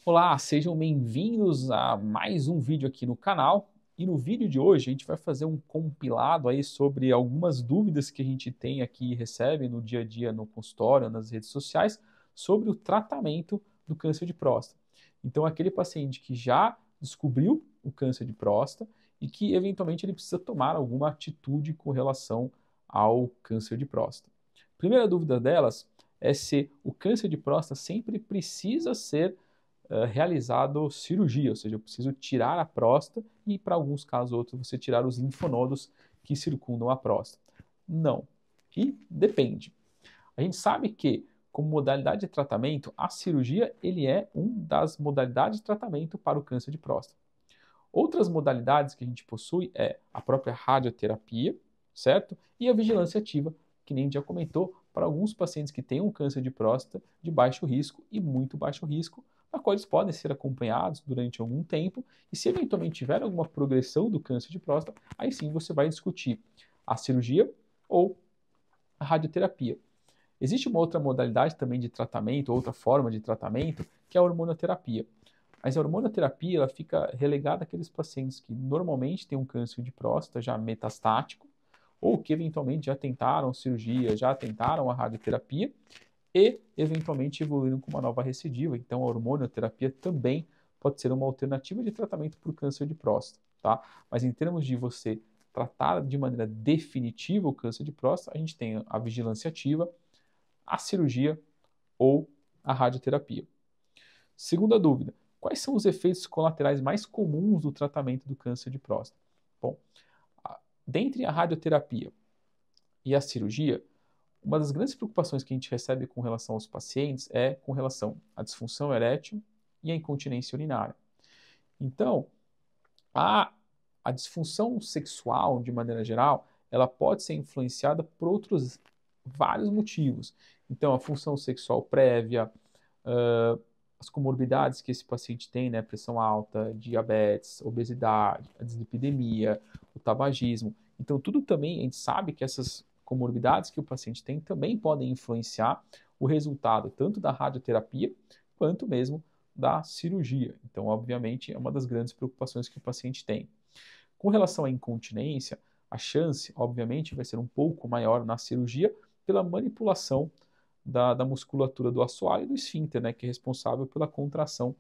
Olá, sejam bem-vindos a mais um vídeo aqui no canal. E no vídeo de hoje a gente vai fazer um compilado aí sobre algumas dúvidas que a gente tem aqui e recebe no dia a dia no consultório, nas redes sociais, sobre o tratamento do câncer de próstata. Então, aquele paciente que já descobriu o câncer de próstata e que eventualmente ele precisa tomar alguma atitude com relação ao câncer de próstata. Primeira dúvida delas é se o câncer de próstata sempre precisa ser realizado cirurgia, ou seja, eu preciso tirar a próstata e, para alguns casos outros, você tirar os linfonodos que circundam a próstata. Não. E depende. A gente sabe que, como modalidade de tratamento, a cirurgia ele é uma das modalidades de tratamento para o câncer de próstata. Outras modalidades que a gente possui é a própria radioterapia, certo? E a vigilância ativa, que nem a gente já comentou, para alguns pacientes que têm um câncer de próstata de baixo risco e muito baixo risco, na qual eles podem ser acompanhados durante algum tempo, e se eventualmente tiver alguma progressão do câncer de próstata, aí sim você vai discutir a cirurgia ou a radioterapia. Existe uma outra modalidade também de tratamento, outra forma de tratamento, que é a hormonoterapia. Mas a hormonoterapia ela fica relegada àqueles pacientes que normalmente têm um câncer de próstata já metastático, ou que eventualmente já tentaram cirurgia, já tentaram a radioterapia, e eventualmente evoluíram com uma nova recidiva. Então, a hormonioterapia também pode ser uma alternativa de tratamento para o câncer de próstata, tá? Mas em termos de você tratar de maneira definitiva o câncer de próstata, a gente tem a vigilância ativa, a cirurgia ou a radioterapia. Segunda dúvida: quais são os efeitos colaterais mais comuns do tratamento do câncer de próstata? Bom, dentre a radioterapia e a cirurgia, uma das grandes preocupações que a gente recebe com relação aos pacientes é com relação à disfunção erétil e à incontinência urinária. Então, a disfunção sexual, de maneira geral, ela pode ser influenciada por outros vários motivos. Então, a função sexual prévia, as comorbidades que esse paciente tem, né, pressão alta, diabetes, obesidade, a dislipidemia, o tabagismo. Então, tudo também, a gente sabe que essas comorbidades que o paciente tem também podem influenciar o resultado tanto da radioterapia quanto mesmo da cirurgia. Então, obviamente, é uma das grandes preocupações que o paciente tem. Com relação à incontinência, a chance, obviamente, vai ser um pouco maior na cirurgia pela manipulação da musculatura do assoalho e do esfíncter, né, que é responsável pela contração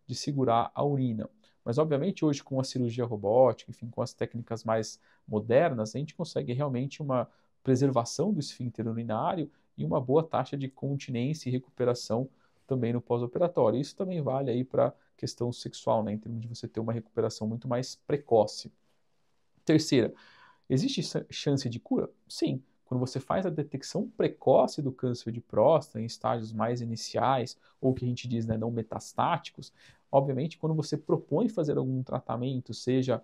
de segurar a urina. Mas, obviamente, hoje com a cirurgia robótica, enfim, com as técnicas mais modernas, a gente consegue realmente uma preservação do esfíncter urinário e uma boa taxa de continência e recuperação também no pós-operatório. Isso também vale aí para a questão sexual, né, em termos de você ter uma recuperação muito mais precoce. Terceira, existe chance de cura? Sim. Quando você faz a detecção precoce do câncer de próstata em estágios mais iniciais, ou que a gente diz, né, não metastáticos, obviamente, quando você propõe fazer algum tratamento, seja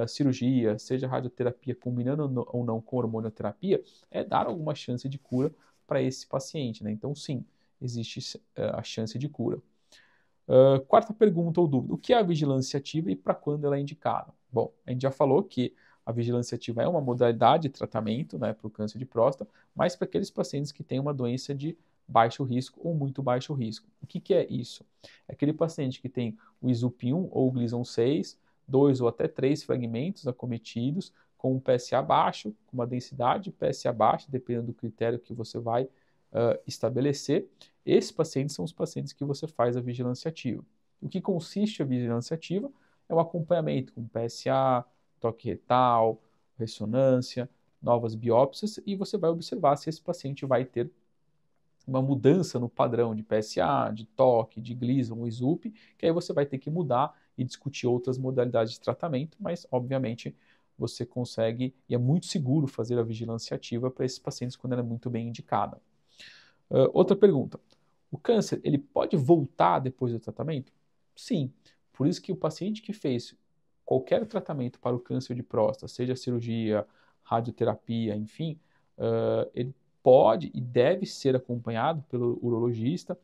cirurgia, seja radioterapia, combinando ou não com hormonioterapia, é dar alguma chance de cura para esse paciente, né? Então, sim, existe a chance de cura. Quarta pergunta ou dúvida: o que é a vigilância ativa e para quando ela é indicada? Bom, a gente já falou que a vigilância ativa é uma modalidade de tratamento, né, para o câncer de próstata, mas para aqueles pacientes que têm uma doença de baixo risco ou muito baixo risco. O que é isso? É aquele paciente que tem o ISUP1 ou o Gleason 6, 2 ou até 3 fragmentos acometidos, com um PSA baixo, com uma densidade PSA baixa, dependendo do critério que você vai estabelecer. Esses pacientes são os pacientes que você faz a vigilância ativa. O que consiste a vigilância ativa? É o acompanhamento com PSA, toque retal, ressonância, novas biópsias, e você vai observar se esse paciente vai ter uma mudança no padrão de PSA, de toque, de Gleason ou ISUP, que aí você vai ter que mudar e discutir outras modalidades de tratamento, mas obviamente você consegue e é muito seguro fazer a vigilância ativa para esses pacientes quando ela é muito bem indicada. Outra pergunta: o câncer ele pode voltar depois do tratamento? Sim. Por isso que o paciente que fez qualquer tratamento para o câncer de próstata, seja cirurgia, radioterapia, enfim, ele pode e deve ser acompanhado pelo urologista,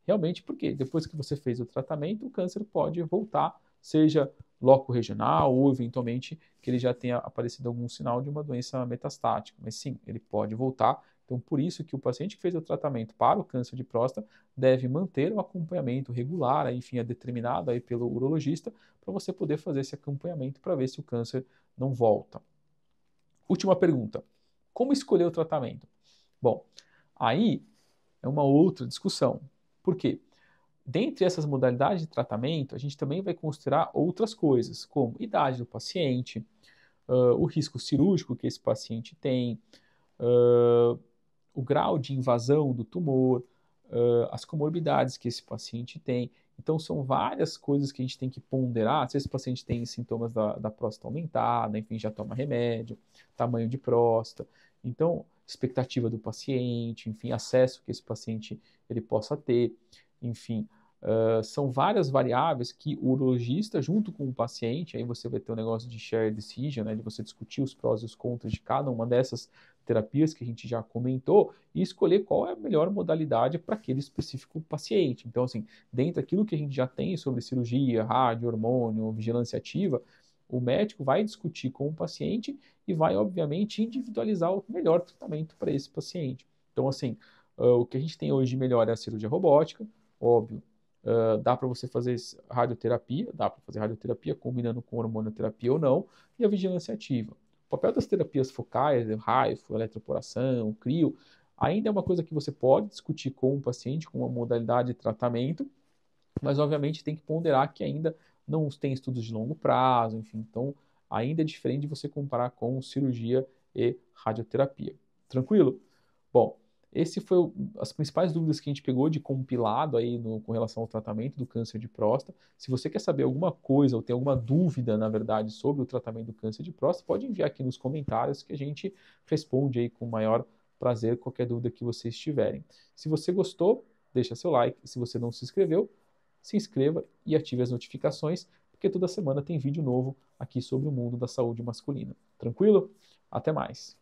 realmente porque depois que você fez o tratamento, o câncer pode voltar, seja loco regional ou eventualmente que ele já tenha aparecido algum sinal de uma doença metastática. Mas sim, ele pode voltar Então, por isso que o paciente que fez o tratamento para o câncer de próstata deve manter o acompanhamento regular, enfim, é determinado aí pelo urologista, para você poder fazer esse acompanhamento para ver se o câncer não volta. Última pergunta. Como escolher o tratamento? Bom, aí é uma outra discussão. Por quê? Dentre essas modalidades de tratamento, a gente também vai considerar outras coisas, como idade do paciente, o risco cirúrgico que esse paciente tem, o grau de invasão do tumor, as comorbidades que esse paciente tem. Então, são várias coisas que a gente tem que ponderar. Se esse paciente tem sintomas da próstata aumentada, enfim, já toma remédio, tamanho de próstata. Então, expectativa do paciente, enfim, acesso que esse paciente ele possa ter, enfim. São várias variáveis que o urologista, junto com o paciente, aí você vai ter um negócio de shared decision, né, de você discutir os prós e os contras de cada uma dessas terapias que a gente já comentou e escolher qual é a melhor modalidade para aquele específico paciente. Então, assim, dentro daquilo que a gente já tem sobre cirurgia, rádio, hormônio, vigilância ativa, o médico vai discutir com o paciente e vai, obviamente, individualizar o melhor tratamento para esse paciente. Então, assim, o que a gente tem hoje de melhor é a cirurgia robótica, óbvio. Dá para você fazer radioterapia, dá para fazer radioterapia combinando com hormonioterapia ou não, e a vigilância ativa. O papel das terapias focais, raio, eletroporação, crio, ainda é uma coisa que você pode discutir com o paciente, com uma modalidade de tratamento, mas obviamente tem que ponderar que ainda não tem estudos de longo prazo, enfim, então ainda é diferente de você comparar com cirurgia e radioterapia. Tranquilo? Bom, esse foi as principais dúvidas que a gente pegou de compilado aí com relação ao tratamento do câncer de próstata. Se você quer saber alguma coisa ou tem alguma dúvida, na verdade, sobre o tratamento do câncer de próstata, pode enviar aqui nos comentários que a gente responde aí com o maior prazer qualquer dúvida que vocês tiverem. Se você gostou, deixa seu like. Se você não se inscreveu, se inscreva e ative as notificações, porque toda semana tem vídeo novo aqui sobre o mundo da saúde masculina. Tranquilo? Até mais!